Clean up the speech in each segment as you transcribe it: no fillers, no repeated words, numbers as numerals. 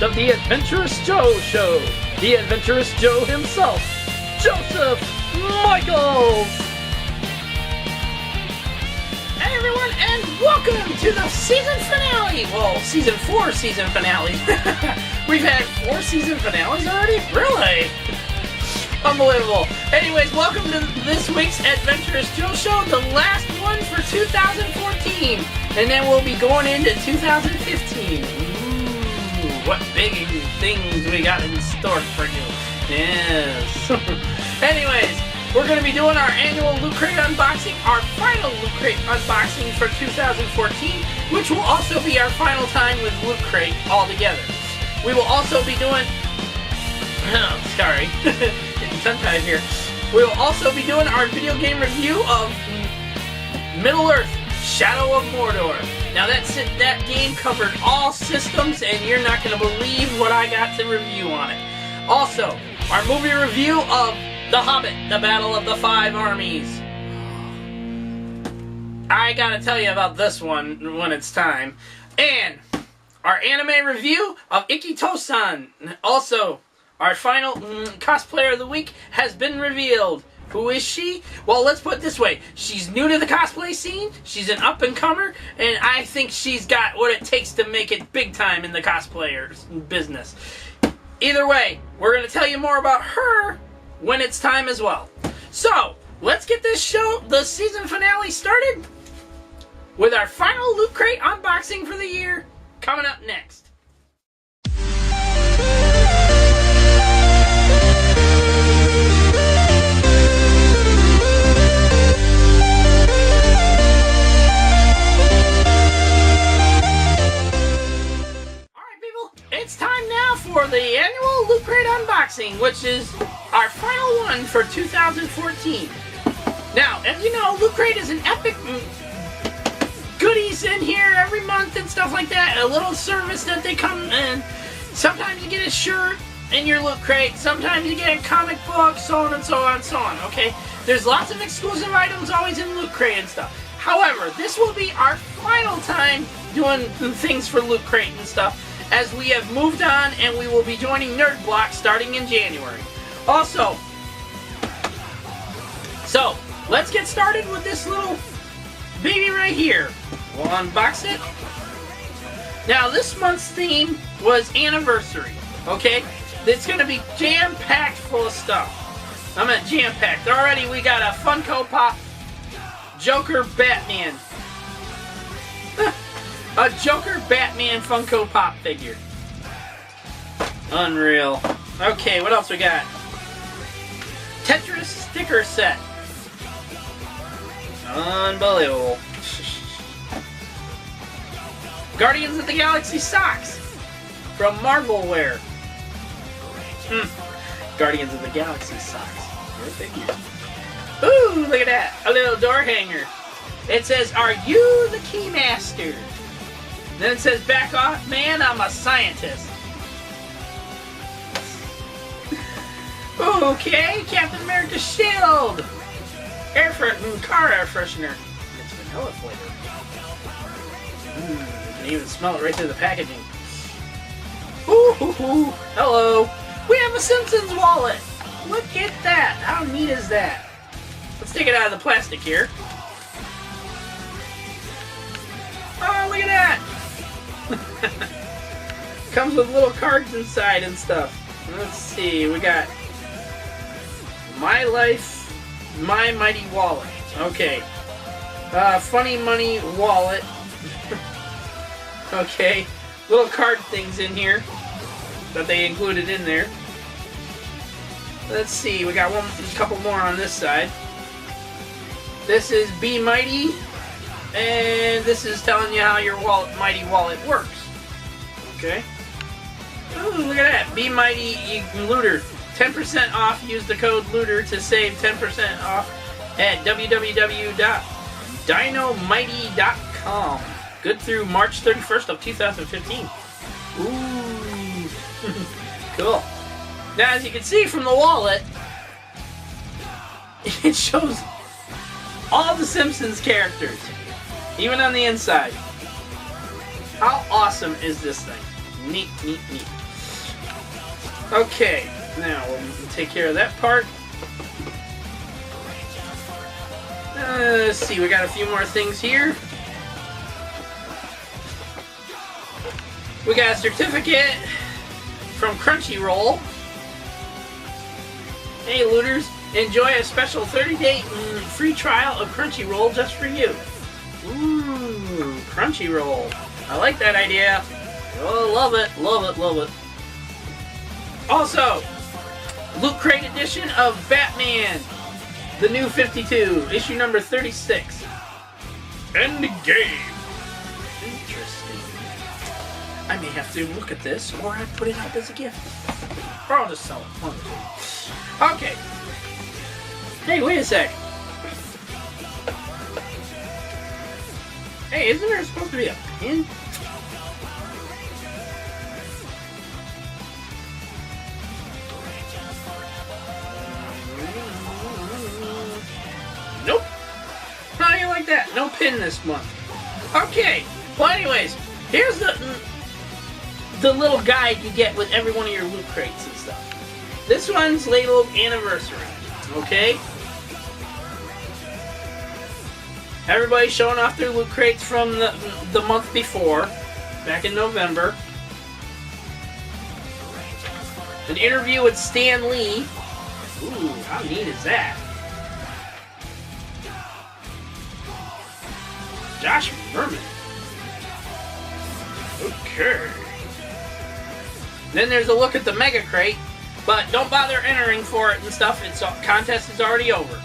of the Adventurous Joe Show, the Adventurous Joe himself, Joseph Michaels! Hey everyone, and welcome to the season finale! Well, season 4 season finale. We've had 4 season finales already? Really? Unbelievable. Anyways, welcome to this week's Adventurous Joe Show, the last one for 2014. And then we'll be going into 2015. Ooh, what big things we got in store for you. Yes. Anyways, we're going to be doing our annual Lootcrate unboxing, our final Lootcrate unboxing for 2014, which will also be our final time with Lootcrate altogether. We will also be doing... Oh, sorry. Getting tongue-tied here. We will also be doing our video game review of Middle-earth: Shadow of Mordor. Now that game covered all systems, and you're not going to believe what I got to review on it. Also, our movie review of The Hobbit, The Battle of the Five Armies. I gotta tell you about this one when it's time. And our anime review of Ikki-to-san. Also, our final cosplayer of the week has been revealed. Who is she? Well, let's put it this way. She's new to the cosplay scene. She's an up-and-comer. And I think she's got what it takes to make it big time in the cosplayers business. Either way, we're going to tell you more about her when it's time as well. So, let's get this show, the season finale, started with our final Loot Crate unboxing for the year coming up next. It's time now for the annual Loot Crate unboxing, which is our final one for 2014. Now, as you know, Loot Crate is an epic goodies in here every month and stuff like that. A little service that they come in. Sometimes you get a shirt in your Loot Crate. Sometimes you get a comic book, so on and so on and so on, okay? There's lots of exclusive items always in Loot Crate and stuff. However, this will be our final time doing things for Loot Crate and stuff, as we have moved on and we will be joining Nerd Block starting in January. Also, so let's get started with this little baby right here. We'll unbox it. Now this month's theme was anniversary, okay? It's going to be jam-packed full of stuff. I'm at jam-packed. Already we got a Funko Pop Joker Batman. A Joker Batman Funko Pop figure. Unreal. Okay, what else we got? Tetris sticker set. Unbelievable. Guardians of the Galaxy socks from Marvelware. Guardians of the Galaxy socks. Your figure. Ooh, look at that. A little door hanger. It says, "Are you the Keymaster?" Then it says, "Back off, man, I'm a scientist." Okay, Captain America's shield. Car air freshener. It's vanilla flavor. You can even smell it right through the packaging. Ooh, hello. We have a Simpsons wallet. Look at that. How neat is that? Let's take it out of the plastic here. Oh, look at that. Comes with little cards inside and stuff. Let's see, we got My Life, My Mighty Wallet. Okay. Funny Money Wallet. Okay. Little card things in here that they included in there. Let's see, we got a couple more on this side. This is Be Mighty. And this is telling you how your Mighty Wallet works. Okay. Ooh, look at that. Be Mighty Looter. 10% off. Use the code LOOTER to save 10% off at www.dinomighty.com. Good through March 31st of 2015. Ooh. Cool. Now, as you can see from the wallet, it shows all the Simpsons characters. Even on the inside. How awesome is this thing? Neat, neat, neat. Okay, now we'll take care of that part. Let's see, we got a few more things here. We got a certificate from Crunchyroll. Hey looters, enjoy a special 30-day free trial of Crunchyroll just for you. Ooh, Crunchyroll. I like that idea. Oh, love it, love it, love it. Also, Lootcrate edition of Batman, the new 52, issue number 36. End game. Interesting. I may have to look at this, or I put it up as a gift. Or I'll just sell it. One of the two. Okay. Hey, wait a sec. Hey, isn't there supposed to be a pin? Nope. How do you like that? No pin this month. Okay. Well, anyways, here's the little guide you get with every one of your loot crates and stuff. This one's labeled Anniversary. Okay? Everybody's showing off their loot crates from the month before, back in November. An interview with Stan Lee. Ooh, how neat is that? Josh Merman. Okay. Then there's a look at the Mega Crate, but don't bother entering for it and stuff. Its contest is already over.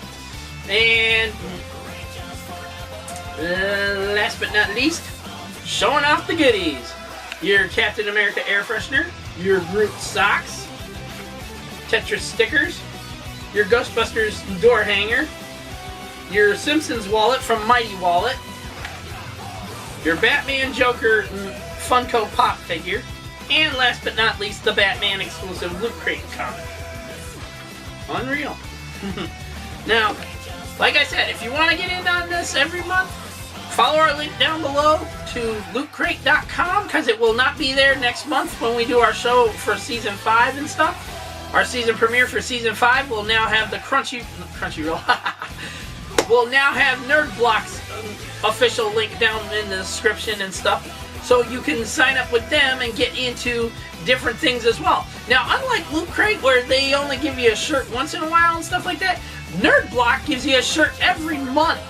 And last but not least, showing off the goodies. Your Captain America air freshener, your Groot socks, Tetris stickers, your Ghostbusters door hanger, your Simpsons wallet from Mighty Wallet, your Batman Joker Funko Pop figure, and last but not least, the Batman exclusive Loot Crate comic. Unreal. Now, like I said, if you want to get in on this every month, follow our link down below to lootcrate.com, because it will not be there next month when we do our show for Season 5 and stuff. Our season premiere for Season 5 will now have the Crunchyroll. We'll now have Nerd Block's official link down in the description and stuff, so you can sign up with them and get into different things as well. Now, unlike Loot Crate, where they only give you a shirt once in a while and stuff like that, Nerd Block gives you a shirt every month.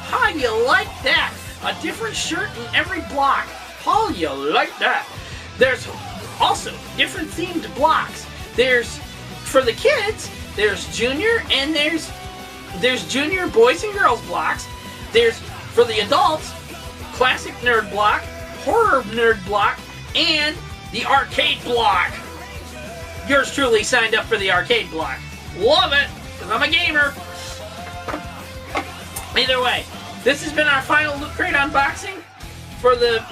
How you like that? A different shirt in every block. How you like that? There's also different themed blocks. There's, for the kids, there's junior, and there's junior boys and girls blocks. There's, for the adults, classic nerd block, horror nerd block, and the arcade block. Yours truly signed up for the arcade block. Love it, because I'm a gamer. Either way, this has been our final Loot Crate unboxing for the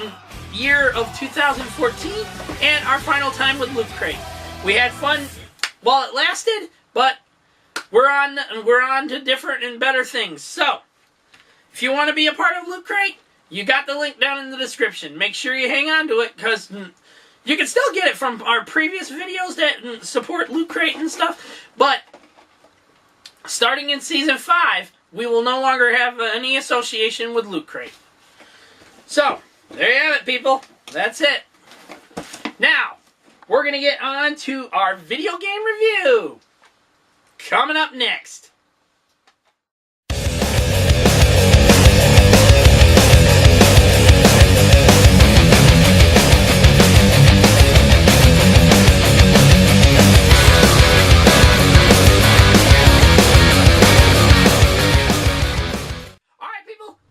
year of 2014, and our final time with Loot Crate. We had fun while it lasted, but we're on to different and better things. So, if you want to be a part of Loot Crate, you got the link down in the description. Make sure you hang on to it, because you can still get it from our previous videos that support Loot Crate and stuff, but starting in Season 5, we will no longer have any association with Loot Crate. So, there you have it, people. That's it. Now, we're going to get on to our video game review. Coming up next.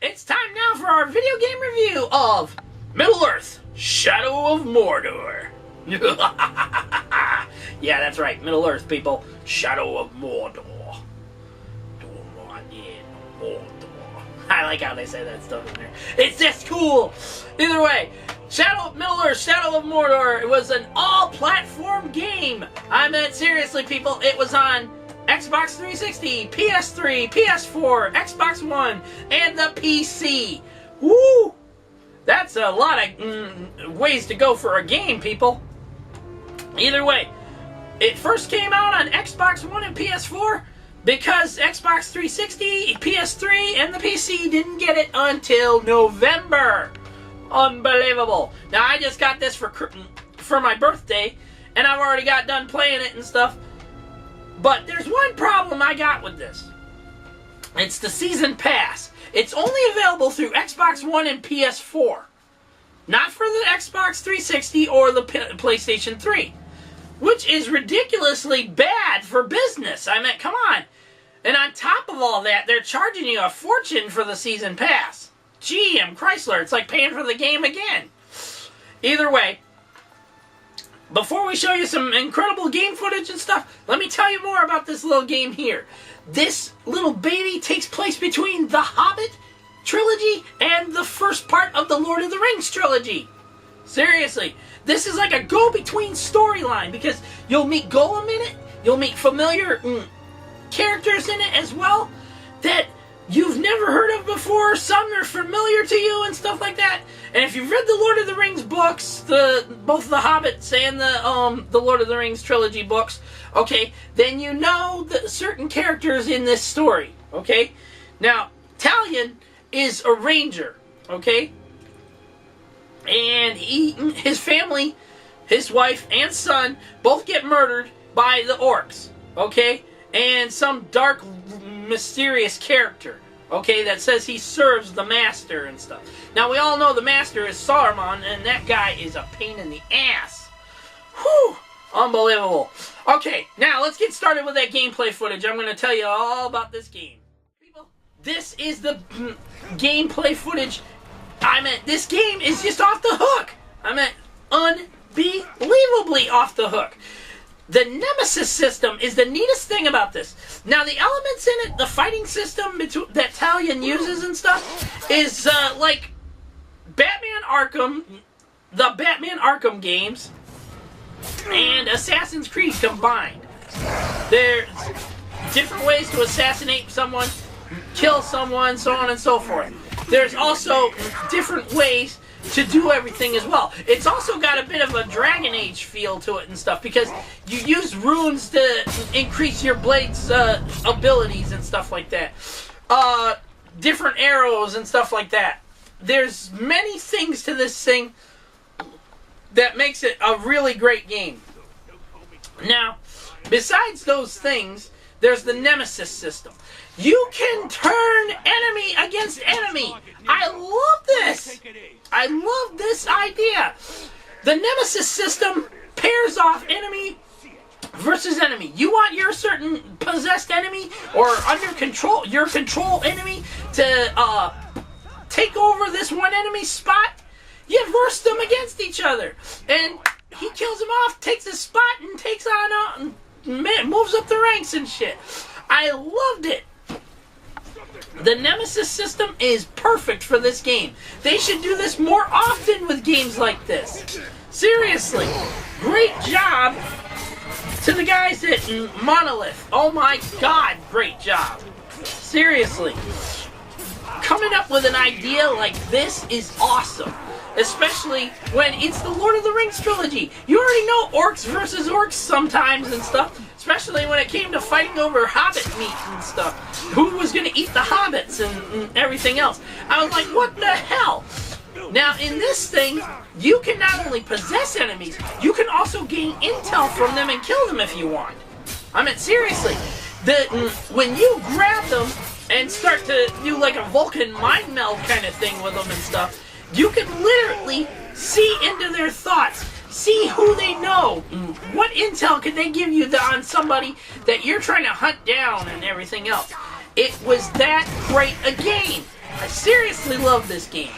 It's time now for our video game review of Middle-earth: Shadow of Mordor. Yeah, that's right, Middle-earth, people. Shadow of Mordor. Mordor. I like how they say that stuff in there. It's just cool. Either way, Middle-earth: Shadow of Mordor. It was an all-platform game. I mean, seriously, people, it was on Xbox 360, PS3, PS4, Xbox One, and the PC. Woo! That's a lot of ways to go for a game, people. Either way, It first came out on Xbox One and PS4 because Xbox 360, PS3, and the PC didn't get it until November. Unbelievable. Now, I just got this for my birthday, and I've already got done playing it and stuff. But there's one problem I got with this. It's the Season Pass. It's only available through Xbox One and PS4. Not for the Xbox 360 or the PlayStation 3. Which is ridiculously bad for business. I mean, come on. And on top of all that, they're charging you a fortune for the Season Pass. GM Chrysler, it's like paying for the game again. Either way, before we show you some incredible game footage and stuff, let me tell you more about this little game here. This little baby takes place between the Hobbit trilogy and the first part of the Lord of the Rings trilogy. Seriously, this is like a go-between storyline because you'll meet Gollum in it, you'll meet familiar characters in it as well that you've never heard of before. Some are familiar to you and stuff like that. And if you've read the Lord of the Rings books, both the Hobbits and the Lord of the Rings trilogy books, okay, then you know the certain characters in this story, okay? Now, Talion is a ranger, okay? And his family, his wife and son, both get murdered by the orcs, okay? And some dark, mysterious character, okay, that says he serves the Master and stuff. Now, we all know the Master is Saruman, and that guy is a pain in the ass. Whew! Unbelievable. Okay, now let's get started with that gameplay footage. I'm going to tell you all about this game. People, this is the gameplay footage. I mean, this game is just off the hook. I mean, unbelievably off the hook. The Nemesis system is the neatest thing about this. Now, the elements in it, the fighting system that Talion uses and stuff, is like Batman Arkham, the Batman Arkham games, and Assassin's Creed combined. There's different ways to assassinate someone, kill someone, so on and so forth. There's also different ways to do everything as well. It's also got a bit of a Dragon Age feel to it and stuff because you use runes to increase your blade's abilities and stuff like that. Different arrows and stuff like that. There's many things to this thing that makes it a really great game. Now, besides those things, there's the Nemesis system. You can turn enemy against enemy. I love this. I love this idea. The Nemesis system pairs off enemy versus enemy. You want your certain possessed enemy or under control, your control enemy to take over this one enemy's spot. You verse them against each other. And he kills him off, takes his spot, and takes on out and moves up the ranks and shit. I loved it. The Nemesis system is perfect for this game. They should do this more often with games like this. Seriously. Great job to the guys at Monolith. Oh my god, great job. Seriously. Coming up with an idea like this is awesome. Especially when it's the Lord of the Rings trilogy. You already know orcs versus orcs sometimes and stuff. Especially when it came to fighting over hobbit meat and stuff. Who was going to eat the hobbits and everything else. I was like, what the hell? Now, in this thing, you can not only possess enemies, you can also gain intel from them and kill them if you want. I mean, seriously. When you grab them and start to do like a Vulcan mind meld kind of thing with them and stuff, you can literally see into their thoughts. See who they know. What intel could they give you on somebody that you're trying to hunt down and everything else. It was that great a game. I seriously love this game.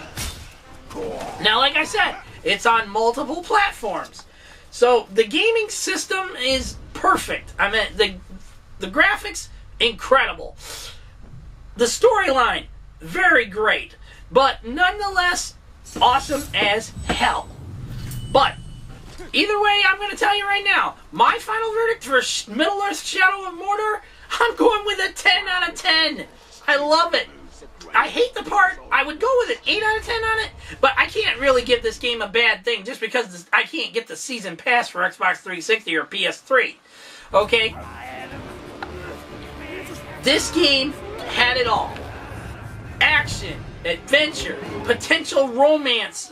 Now, like I said, it's on multiple platforms. So the gaming system is perfect. I mean, the graphics, incredible. The storyline, very great. But nonetheless, awesome as hell. But either way, I'm going to tell you right now, my final verdict for Middle-earth Shadow of Mordor, I'm going with a 10 out of 10. I love it. I hate the part. I would go with an 8 out of 10 on it, but I can't really give this game a bad thing just because I can't get the season pass for Xbox 360 or PS3. Okay? This game had it all. Action, adventure, potential romance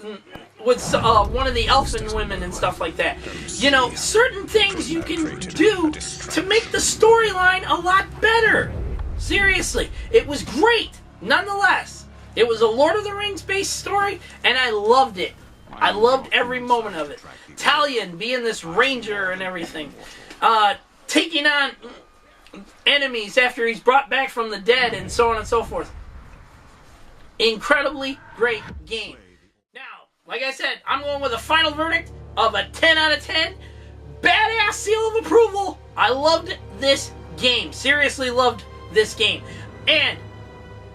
with one of the elfin women and stuff like that. You know, certain things you can do to make the storyline a lot better. Seriously, it was great. Nonetheless, it was a Lord of the Rings based story, and I loved it. I loved every moment of it. Talion being this ranger and everything. Taking on enemies after he's brought back from the dead and so on and so forth. Incredibly great game. Now, like I said, I'm going with a final verdict of a 10 out of 10. Badass seal of approval. I loved this game. Seriously loved this game. And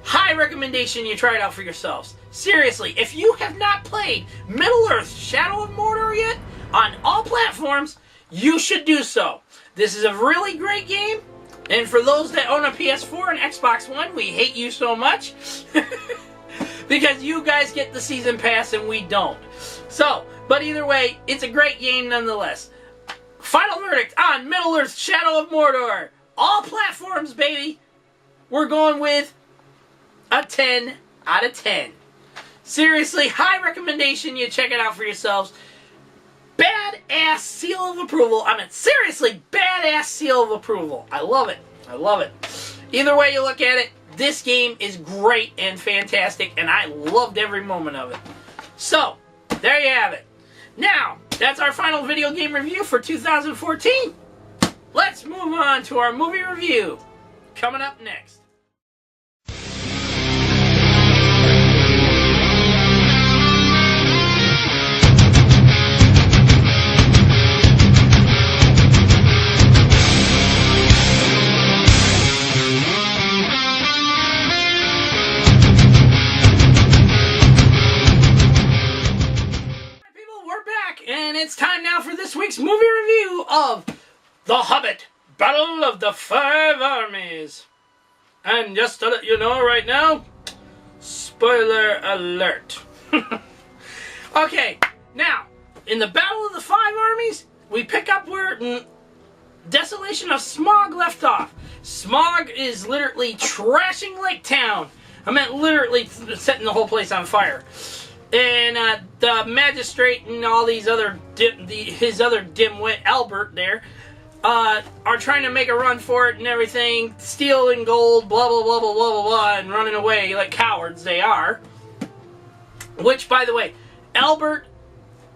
high recommendation you try it out for yourselves. Seriously, if you have not played Middle-earth Shadow of Mordor yet, on all platforms, you should do so. This is a really great game. And for those that own a PS4 and Xbox One, we hate you so much. Because you guys get the season pass and we don't. So, but either way, it's a great game nonetheless. Final verdict on Middle-earth Shadow of Mordor. All platforms, baby. We're going with a 10 out of 10. Seriously, high recommendation you check it out for yourselves. Badass seal of approval. I mean, seriously, badass seal of approval. I love it. I love it. Either way you look at it, this game is great and fantastic, and I loved every moment of it. So, there you have it. Now, that's our final video game review for 2014. Let's move on to our movie review. Coming up next. It's time now for this week's movie review of The Hobbit, Battle of the Five Armies. And just to let you know right now, spoiler alert. Okay, now, in the Battle of the Five Armies, we pick up where Desolation of Smaug left off. Smaug is literally trashing Lake Town. I meant literally setting the whole place on fire. And the magistrate and all these other his other dimwit Albert there are trying to make a run for it and everything, stealing gold, blah blah blah blah blah blah blah, and running away like cowards they are. Which, by the way, Albert,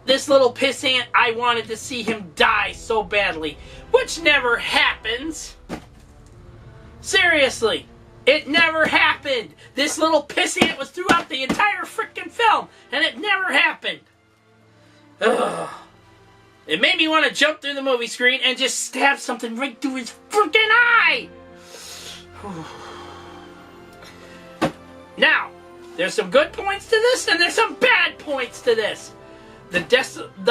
this little pissant, I wanted to see him die so badly, which never happens. Seriously. It never happened. This little pissant was throughout the entire freaking film, and it never happened. Ugh. It made me want to jump through the movie screen and just stab something right through his freaking eye. Now, there's some good points to this, and there's some bad points to this. The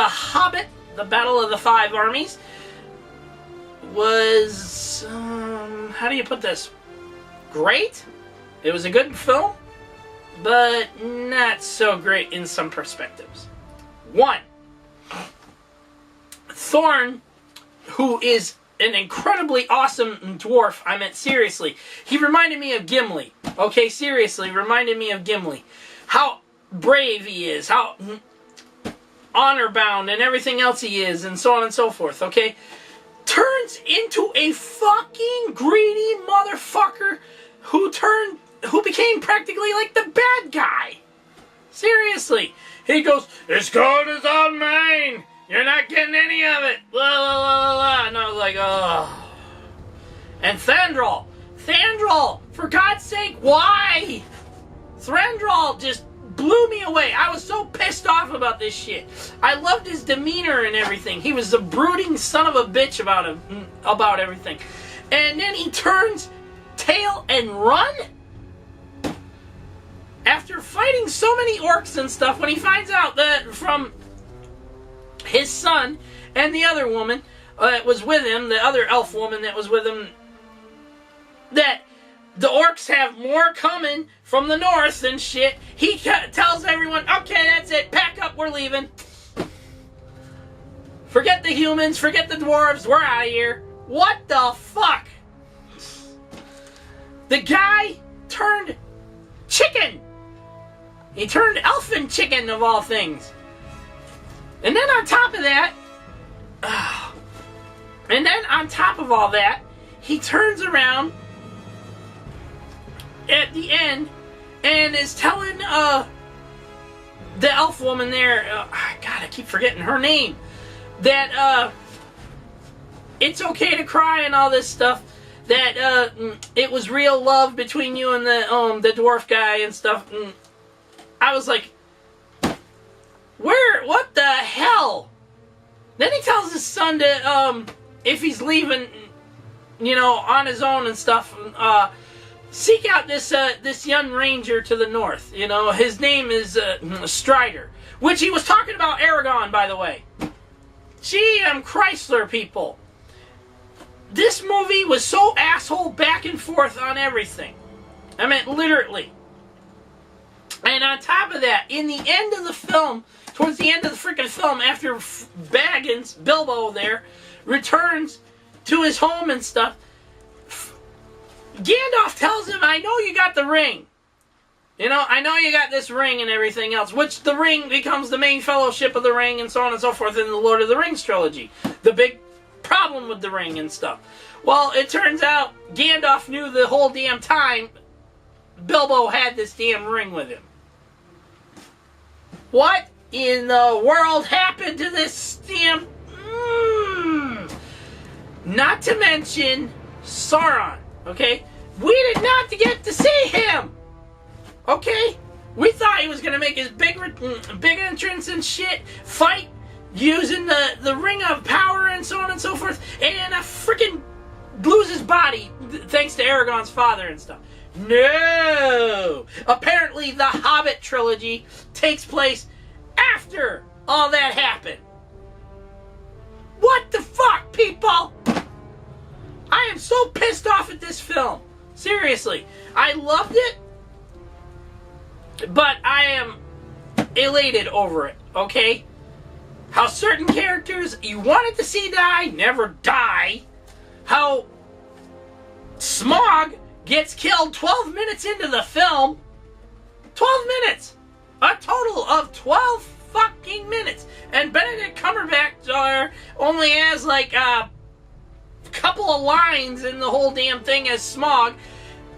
Hobbit, the Battle of the Five Armies, was how do you put this? Great. It was a good film, but not so great in some perspectives. One, Thorn, who is an incredibly awesome dwarf, I meant seriously, he reminded me of Gimli. Okay, seriously, reminded me of Gimli. How brave he is, how honor-bound and everything else he is, and so on and so forth, okay? Turns into a fucking greedy motherfucker who became practically like the bad guy. Seriously. He goes, "This gold is all mine. You're not getting any of it." Blah, blah, blah, blah. And I was like, oh. And Thandral, for God's sake, why? Thandral just blew me away. I was so pissed off about this shit. I loved his demeanor and everything. He was a brooding son of a bitch about everything. And then he turns tail and run? After fighting so many orcs and stuff, when he finds out that from his son and the other woman that was with him, the other elf woman that was with him, that the orcs have more coming from the north and shit. He tells everyone, okay, that's it, pack up, we're leaving. Forget the humans, forget the dwarves, we're out of here. What the fuck? The guy turned chicken. He turned elfin chicken, of all things. And then on top of that, all that, he turns around at the end and is telling the elf woman there, God, I keep forgetting her name, that it's okay to cry and all this stuff, that it was real love between you and the dwarf guy and stuff. And I was like, what the hell? Then he tells his son to, if he's leaving, on his own and stuff, seek out this young ranger to the north. His name is Strider, which he was talking about Aragorn, by the way. GM Chrysler, people. This movie was so asshole back and forth on everything. I mean, literally. And on top of that, in the end of the film, towards the end of the freaking film, after Baggins, Bilbo there, returns to his home and stuff, Gandalf tells him, I know you got the ring. I know you got this ring and everything else, which the ring becomes the main fellowship of the ring and so on and so forth in the Lord of the Rings trilogy. The big problem with the ring and stuff. Well, it turns out Gandalf knew the whole damn time Bilbo had this damn ring with him. What in the world happened to this damn... Not to mention Sauron, okay? We did not get to see him, okay? We thought he was going to make his big entrance and shit, fight using the Ring of Power and so on and so forth, and freaking lose his body thanks to Aragorn's father and stuff. No! Apparently the Hobbit trilogy takes place after all that happened. What the fuck, people? I am so pissed off at this film. Seriously. I loved it, but I am elated over it, okay? How certain characters you wanted to see die never die. How Smaug gets killed 12 minutes into the film. 12 minutes! A total of 12 fucking minutes. And Benedict Cumberbatch only has like a couple of lines in the whole damn thing as Smaug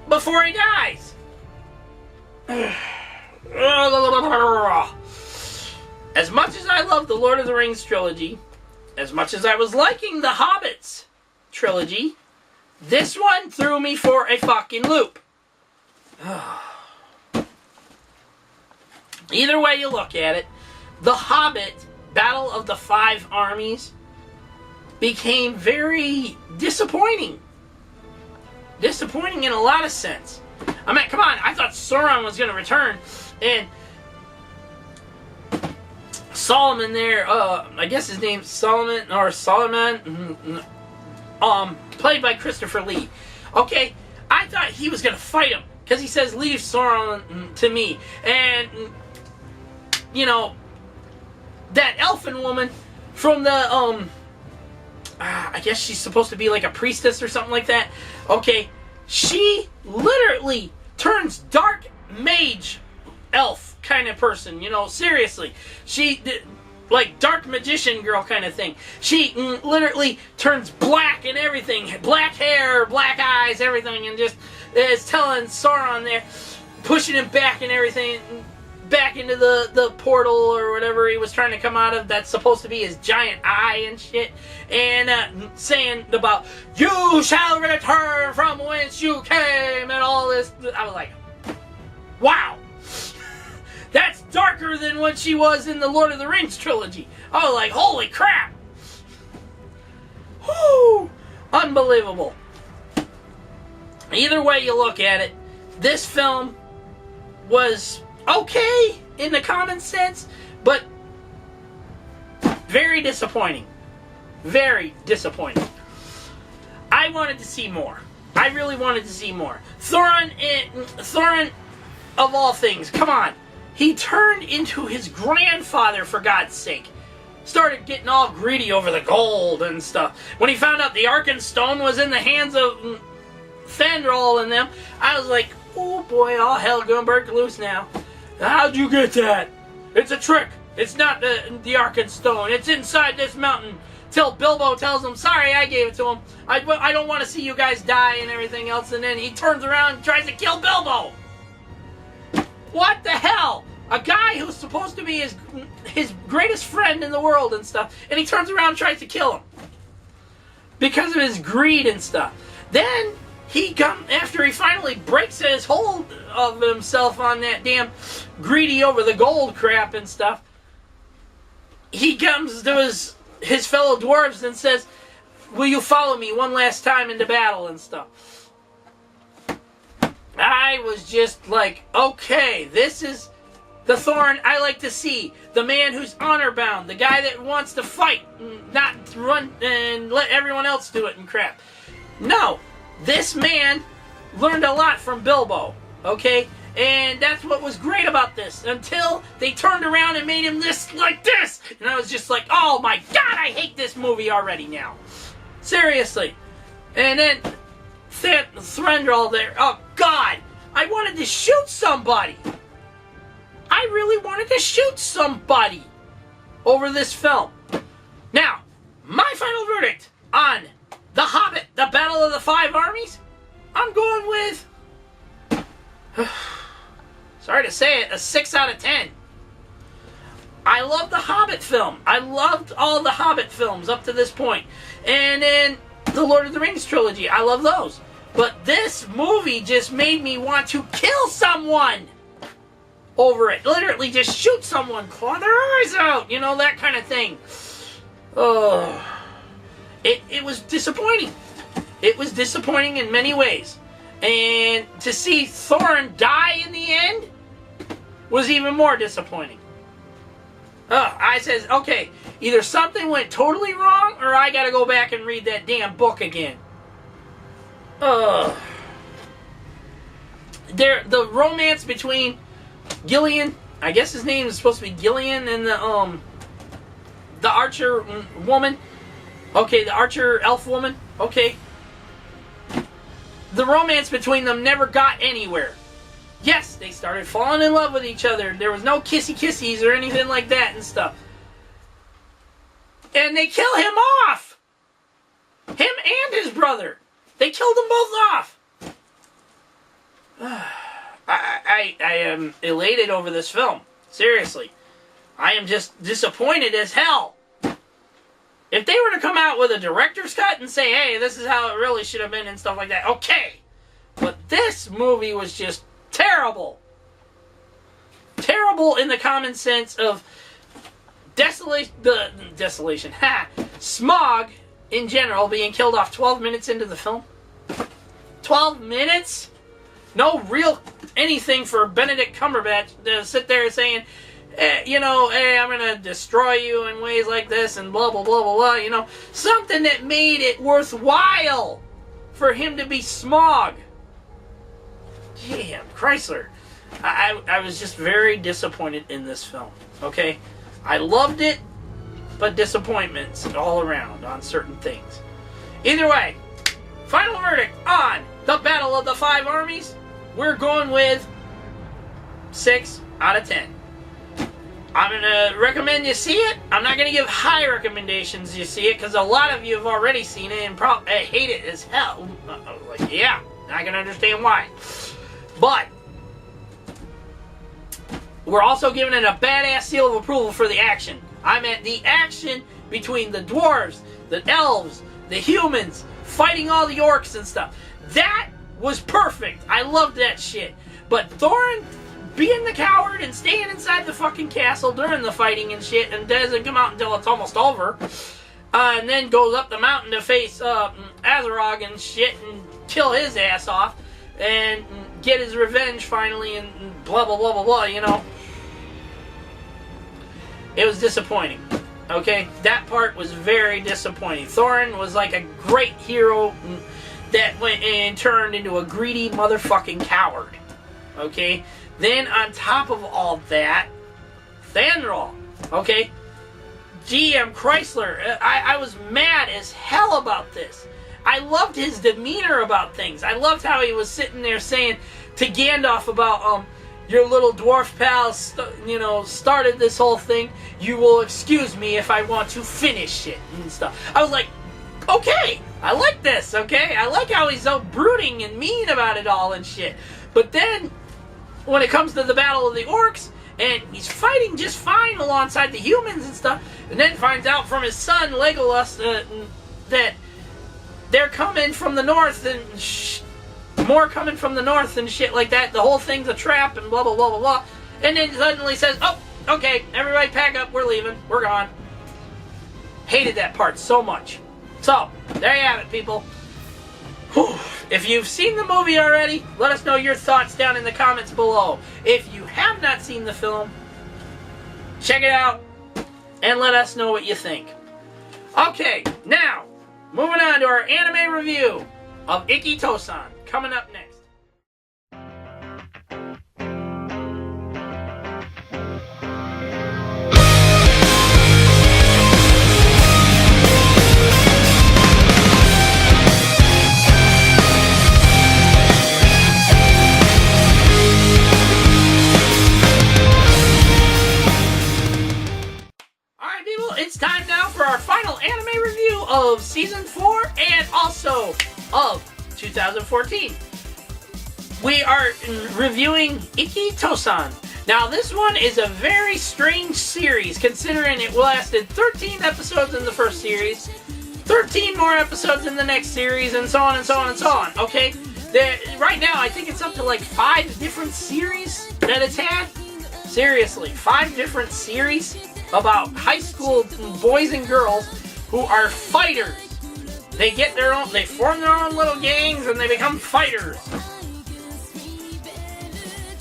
before he dies. As much as I love the Lord of the Rings trilogy, as much as I was liking the Hobbits trilogy, this one threw me for a fucking loop. Either way you look at it, the Hobbit Battle of the Five Armies became very disappointing. Disappointing in a lot of sense. I mean, come on, I thought Sauron was going to return, and Solomon there, I guess his name's Solomon, played by Christopher Lee. Okay, I thought he was going to fight him, because he says, leave Sauron to me. And, that elfin woman from the, I guess she's supposed to be like a priestess or something like that. Okay, she literally turns dark mage elf kind of person, seriously. She, like dark magician girl kind of thing. She literally turns black and everything. Black hair, black eyes, everything, and just is telling Sauron there, pushing him back and everything, back into the portal or whatever he was trying to come out of that's supposed to be his giant eye and shit, and saying about, you shall return from whence you came, and all this. I was like, wow. That's darker than what she was in the Lord of the Rings trilogy. I was like, holy crap. Whoo! Unbelievable. Either way you look at it, this film was okay in the common sense, but very disappointing. Very disappointing. I wanted to see more. I really wanted to see more. Thorin, of all things, come on. He turned into his grandfather, for God's sake. Started getting all greedy over the gold and stuff. When he found out the Arkenstone was in the hands of Thranduil and them, I was like, oh boy, all hell gonna break loose now. How'd you get that? It's a trick. It's not the Arkenstone. It's inside this mountain. Till Bilbo tells him, sorry, I gave it to him. I don't want to see you guys die and everything else. And then he turns around and tries to kill Bilbo. What the hell? A guy who's supposed to be his greatest friend in the world and stuff. And he turns around and tries to kill him. Because of his greed and stuff. Then after he finally breaks his hold of himself on that damn greedy over the gold crap and stuff, he comes to his fellow dwarves and says, will you follow me one last time into battle and stuff. I was just like, okay, this is the Thorin I like to see. The man who's honor bound. The guy that wants to fight, not run and let everyone else do it and crap. No, this man learned a lot from Bilbo, okay? And that's what was great about this, until they turned around and made him like this. And I was just like, oh my God, I hate this movie already now. Seriously. And then Thranduil there, oh God, I wanted to shoot somebody. I really wanted to shoot somebody over this film. Now, my final verdict on The Hobbit, The Battle of the Five Armies, I'm going with... sorry to say it, a 6 out of 10. I love the Hobbit film. I loved all the Hobbit films up to this point. And then the Lord of the Rings trilogy. I love those. But this movie just made me want to kill someone over it. Literally just shoot someone, claw their eyes out, you know, that kind of thing. Oh, it was disappointing. It was disappointing in many ways. And to see Thorin die in the end was even more disappointing. I says, okay, either something went totally wrong or I gotta go back and read that damn book again. The romance between Gillian, I guess his name is supposed to be Gillian, and the archer woman. Okay, the archer elf woman. Okay. The romance between them never got anywhere. Yes, they started falling in love with each other. There was no kissy-kissies or anything like that and stuff. And they kill him off! Him and his brother. They killed them both off. I am elated over this film. Seriously. I am just disappointed as hell. If they were to come out with a director's cut and say, hey, this is how it really should have been and stuff like that, okay. But this movie was just terrible. Terrible in the common sense of desolation. Smog, in general, being killed off 12 minutes into the film. 12 minutes? No real anything for Benedict Cumberbatch to sit there saying, hey, I'm going to destroy you in ways like this and blah, blah, blah, blah, blah, you know. Something that made it worthwhile for him to be Smog. Damn, Chrysler. I was just very disappointed in this film, okay? I loved it, but disappointments all around on certain things. Either way, final verdict on The Battle of the Five Armies, we're going with 6 out of 10. I'm going to recommend you see it. I'm not going to give high recommendations you see it, because a lot of you have already seen it and probably hate it as hell. Like, yeah, I can understand why. But we're also giving it a badass seal of approval for the action. I meant the action between the dwarves, the elves, the humans, fighting all the orcs and stuff. That was perfect. I loved that shit. But Thorin being the coward and staying inside the fucking castle during the fighting and shit and doesn't come out until it's almost over, and then goes up the mountain to face Azarog and shit and kill his ass off and get his revenge finally and blah blah blah blah blah, you know. It was disappointing. Okay, that part was very disappointing. Thorin was like a great hero, that went and turned into a greedy motherfucking coward. Okay? Then on top of all that, Thandral. Okay? GM Chrysler. I was mad as hell about this. I loved his demeanor about things. I loved how he was sitting there saying to Gandalf about, your little dwarf pal, started this whole thing. You will excuse me if I want to finish it and stuff. I was like, okay, I like this, okay? I like how he's so brooding and mean about it all and shit. But then, when it comes to the Battle of the Orcs, and he's fighting just fine alongside the humans and stuff, and then finds out from his son, Legolas, that they're coming from the north and more coming from the north and shit like that. The whole thing's a trap and blah, blah, blah, blah, blah. And then suddenly says, oh, okay, everybody pack up, we're leaving, we're gone. Hated that part so much. So, there you have it, people. Whew. If you've seen the movie already, let us know your thoughts down in the comments below. If you have not seen the film, check it out and let us know what you think. Okay, now, moving on to our anime review of Ikki-to-San, coming up next. Alright people, it's time now for our final anime review of Season 4 and also of 2014. We are reviewing Ikki-to-San. Now this one is a very strange series considering it lasted 13 episodes in the first series, 13 more episodes in the next series, and so on and so on and so on, okay? Right now I think it's up to like 5 different series that it's had. Seriously, 5 different series about high school boys and girls who are fighters. They get their own, they form their own little gangs and they become fighters.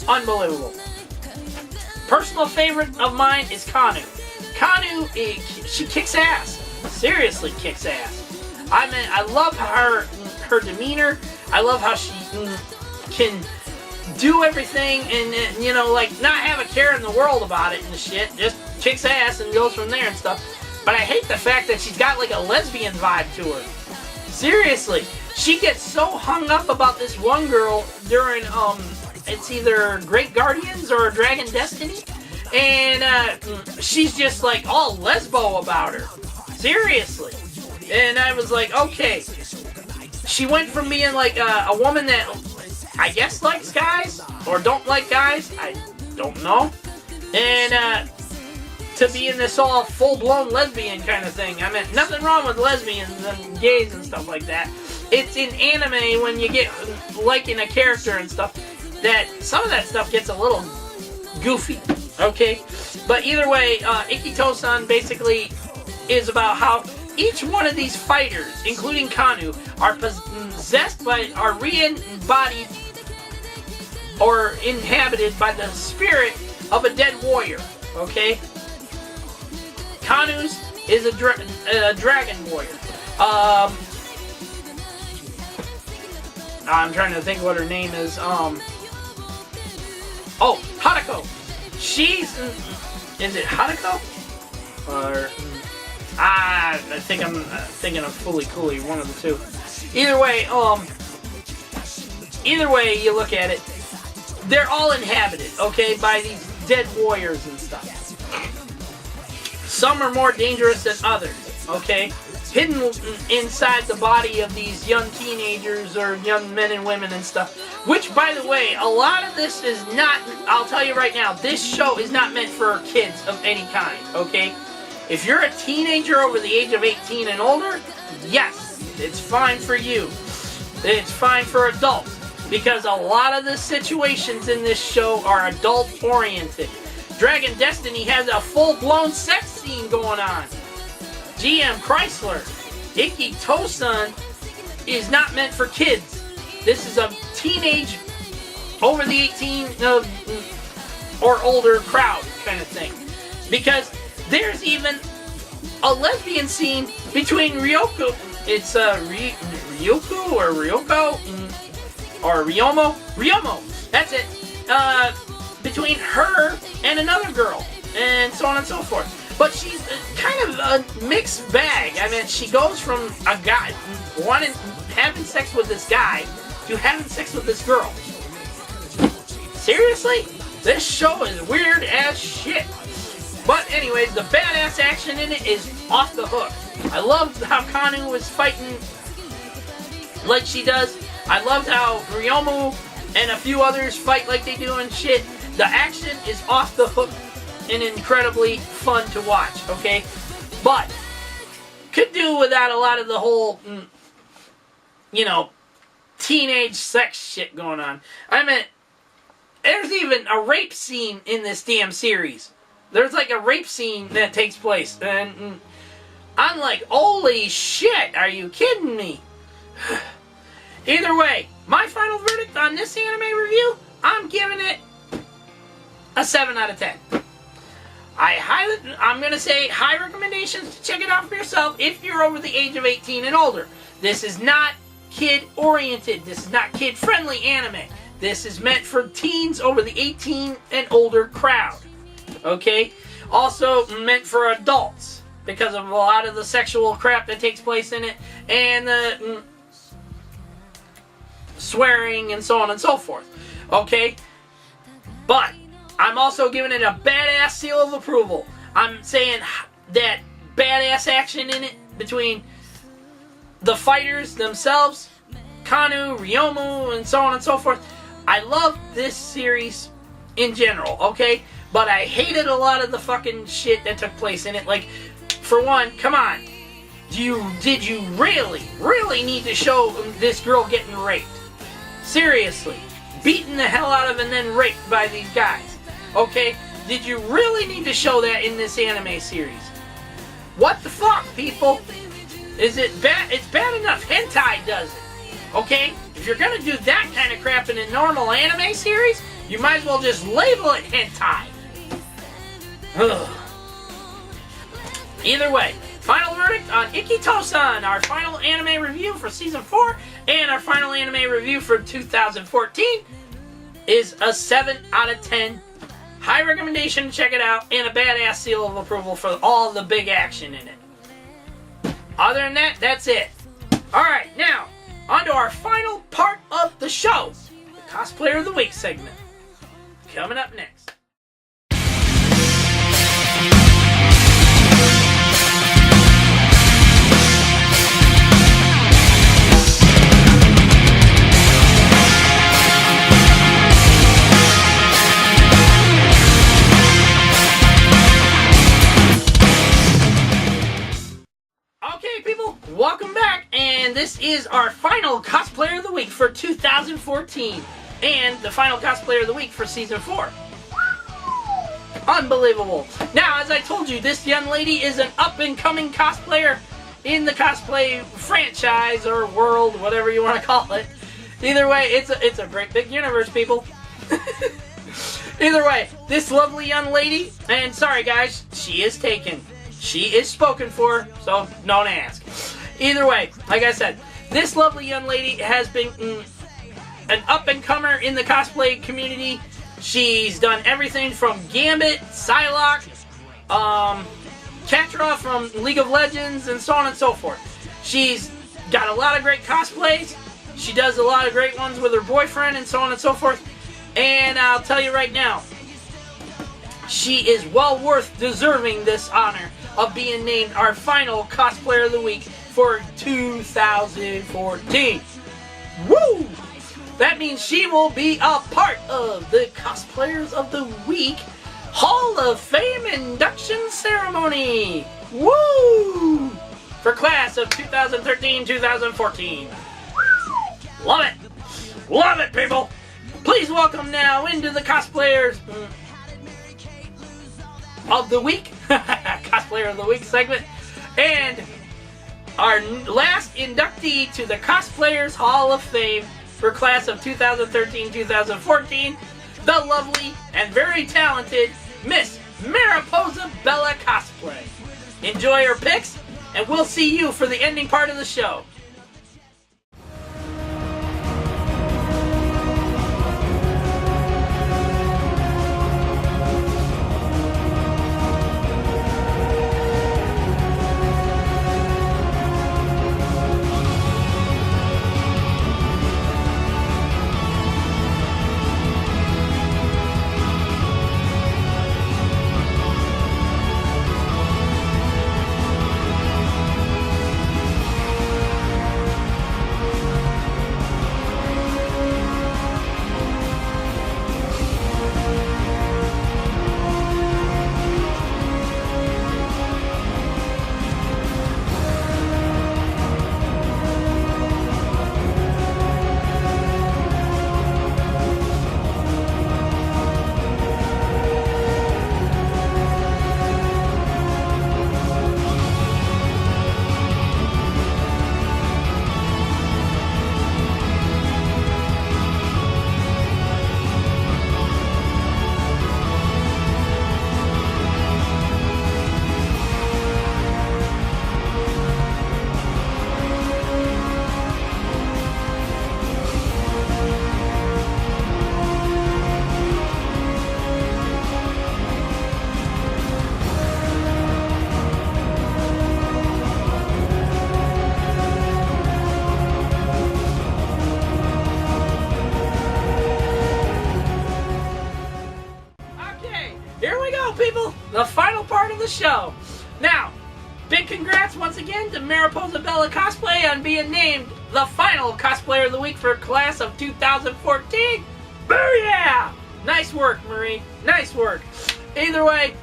Unbelievable. Personal favorite of mine is Kanu. Kanu, she kicks ass. Seriously kicks ass. I love her demeanor. I love how she can do everything and, not have a care in the world about it and shit. Just kicks ass and goes from there and stuff. But I hate the fact that she's got like a lesbian vibe to her. Seriously, she gets so hung up about this one girl during, it's either Great Guardians or Dragon Destiny, and she's just like all lesbo about her. Seriously. And I was like, okay. She went from being like a woman that I guess likes guys, or don't like guys, I don't know, and to being this all full-blown lesbian kind of thing. I mean, nothing wrong with lesbians and gays and stuff like that. It's in anime when you get liking a character and stuff, that some of that stuff gets a little goofy, okay? But either way, Ikki-to-San basically is about how each one of these fighters, including Kanu, are possessed by, are re-embodied or inhabited by the spirit of a dead warrior, okay? Kanu's is a dragon warrior. I'm trying to think what her name is. Oh, Hadako. She's, is it Hadako? Or, I think I'm thinking of Fully Cooley, one of the two. Either way you look at it, they're all inhabited, okay, by these dead warriors and stuff. Some are more dangerous than others, okay? Hidden inside the body of these young teenagers or young men and women and stuff. Which, by the way, a lot of this is not, I'll tell you right now, this show is not meant for kids of any kind, okay? If you're a teenager over the age of 18 and older, yes, it's fine for you. It's fine for adults. Because a lot of the situations in this show are adult-oriented. Dragon Destiny has a full-blown sex scene going on. GM Chrysler, Ikki-to-San is not meant for kids. This is a teenage, over the 18 or older crowd kind of thing. Because there's even a lesbian scene between Ryoko It's Ryuko or Ryoko or Ryomo. That's it. Between her and another girl, and so on and so forth. But she's kind of a mixed bag. I mean, she goes from a guy having sex with this guy to having sex with this girl. Seriously? This show is weird as shit. But anyways, the badass action in it is off the hook. I loved how Kanu was fighting like she does. I loved how Ryomu and a few others fight like they do and shit. The action is off the hook and incredibly fun to watch, okay? But could do without a lot of the whole, you know, teenage sex shit going on. I mean, there's even a rape scene in this damn series. There's like a rape scene that takes place, and I'm like, holy shit, are you kidding me? Either way, my final verdict on this anime review, I'm giving it a 7 out of 10. I'm going to say high recommendations to check it out for yourself if you're over the age of 18 and older. This is not kid-oriented. This is not kid-friendly anime. This is meant for teens over the 18 and older crowd. Okay? Also meant for adults because of a lot of the sexual crap that takes place in it and the swearing and so on and so forth. Okay? But I'm also giving it a badass seal of approval. I'm saying that badass action in it between the fighters themselves, Kanu, Ryomu, and so on and so forth. I love this series in general, okay? But I hated a lot of the fucking shit that took place in it. Like, for one, come on. Did you really need to show this girl getting raped? Seriously. Beaten the hell out of and then raped by these guys. Okay? Did you really need to show that in this anime series? What the fuck, people? Is it bad? It's bad enough hentai does it. Okay? If you're gonna do that kind of crap in a normal anime series, you might as well just label it hentai. Ugh. Either way, final verdict on Ikito-san, our final anime review for Season 4, and our final anime review for 2014, is a 7 out of 10. High recommendation to check it out, and a badass seal of approval for all the big action in it. Other than that, that's it. Alright, now, on to our final part of the show, the Cosplayer of the Week segment. Coming up next. Welcome back, and this is our final Cosplayer of the Week for 2014, and the final Cosplayer of the Week for Season 4. Unbelievable. Now, as I told you, this young lady is an up-and-coming cosplayer in the cosplay franchise, or world, whatever you want to call it. Either way, it's a great big universe, people. Either way, this lovely young lady, and sorry guys, she is taken. She is spoken for, so don't ask. Either way, like I said, this lovely young lady has been an up-and-comer in the cosplay community. She's done everything from Gambit, Psylocke, Catra from League of Legends, and so on and so forth. She's got a lot of great cosplays. She does a lot of great ones with her boyfriend, and so on and so forth. And I'll tell you right now, she is well worth deserving this honor of being named our final Cosplayer of the Week for 2014. Woo! That means she will be a part of the Cosplayers of the Week Hall of Fame induction ceremony. Woo! For class of 2013-2014. Love it! Love it, people! Please welcome now into the Cosplayers of the Week, Cosplayer of the Week segment, and our last inductee to the Cosplayers Hall of Fame for class of 2013-2014, the lovely and very talented Miss Mariposa Bella Cosplay. Enjoy her pics, and we'll see you for the ending part of the show. People, the final part of the show. Now, big congrats once again to Mariposa Bella Cosplay on being named the final Cosplayer of the Week for class of 2014. Booyah! Nice work, Marie. Nice work. Either way,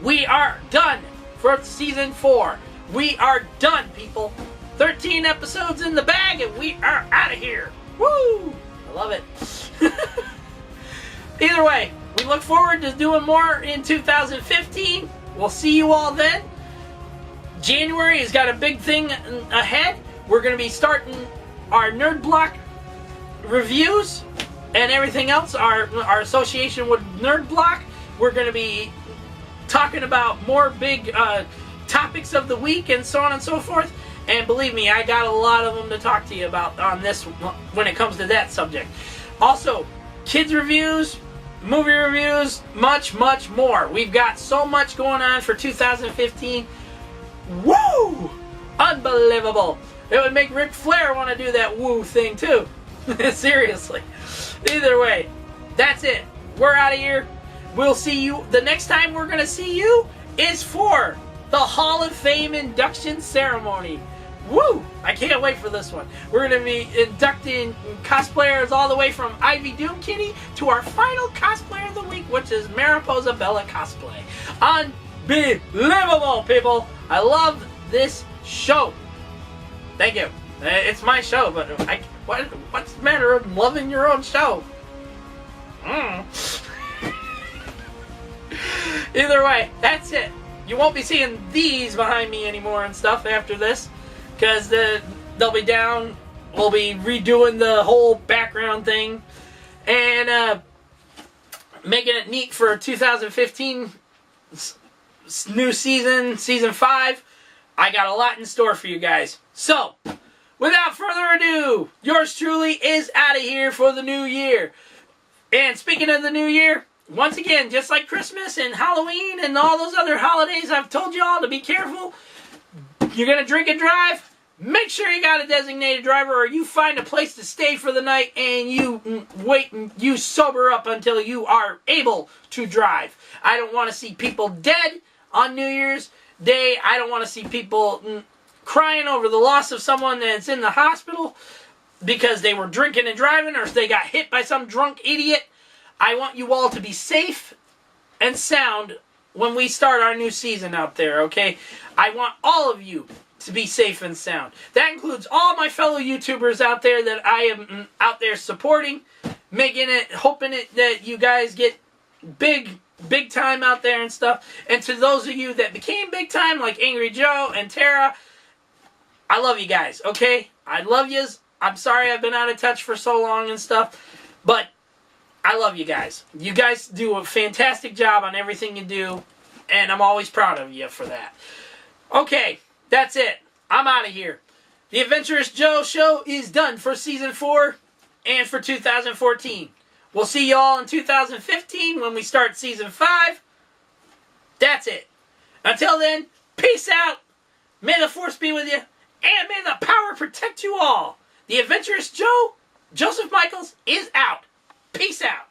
we are done for season 4. We are done, people. 13 episodes in the bag, and we are out of here. Woo! I love it. Either way, we look forward to doing more in 2015. We'll see you all then. January has got a big thing ahead. We're going to be starting our Nerd Block reviews and everything else, our association with Nerd Block. We're going to be talking about more big topics of the week and so on and so forth. And believe me, I got a lot of them to talk to you about on this when it comes to that subject. Also, kids reviews, movie reviews, much, much more. We've got so much going on for 2015. Woo! Unbelievable. It would make Ric Flair want to do that woo thing too. Seriously. Either way, that's it. We're out of here. We'll see you. The next time we're going to see you is for the Hall of Fame induction ceremony. Woo! I can't wait for this one. We're going to be inducting cosplayers all the way from Ivy Doom Kitty to our final cosplayer of the week, which is Mariposa Bella Cosplay. Unbelievable, people! I love this show. Thank you. It's my show, but what's the matter of loving your own show? Either way, that's it. You won't be seeing these behind me anymore and stuff after this, because they'll be down. We'll be redoing the whole background thing and making it neat for 2015 new season, season 5. I got a lot in store for you guys. So, without further ado, yours truly is out of here for the new year. And speaking of the new year, once again, just like Christmas and Halloween and all those other holidays, I've told you all to be careful. You're going to drink and drive? Make sure you got a designated driver, or you find a place to stay for the night and you wait and you sober up until you are able to drive. I don't want to see people dead on New Year's Day. I don't want to see people crying over the loss of someone that's in the hospital because they were drinking and driving, or they got hit by some drunk idiot. I want you all to be safe and sound when we start our new season out there, okay? I want all of you to be safe and sound. That includes all my fellow YouTubers out there that I am out there supporting, making it, hoping it, that you guys get big time out there and stuff. And to those of you that became big time, like Angry Joe and Tara, I love you guys, okay? I love yous. I'm sorry I've been out of touch for so long and stuff, but I love you guys. You guys do a fantastic job on everything you do, and I'm always proud of you for that. Okay, that's it. I'm out of here. The Adventurous Joe show is done for Season 4 and for 2014. We'll see y'all in 2015 when we start Season 5. That's it. Until then, peace out. May the Force be with you. And may the power protect you all. The Adventurous Joe, Joseph Michaels, is out. Peace out.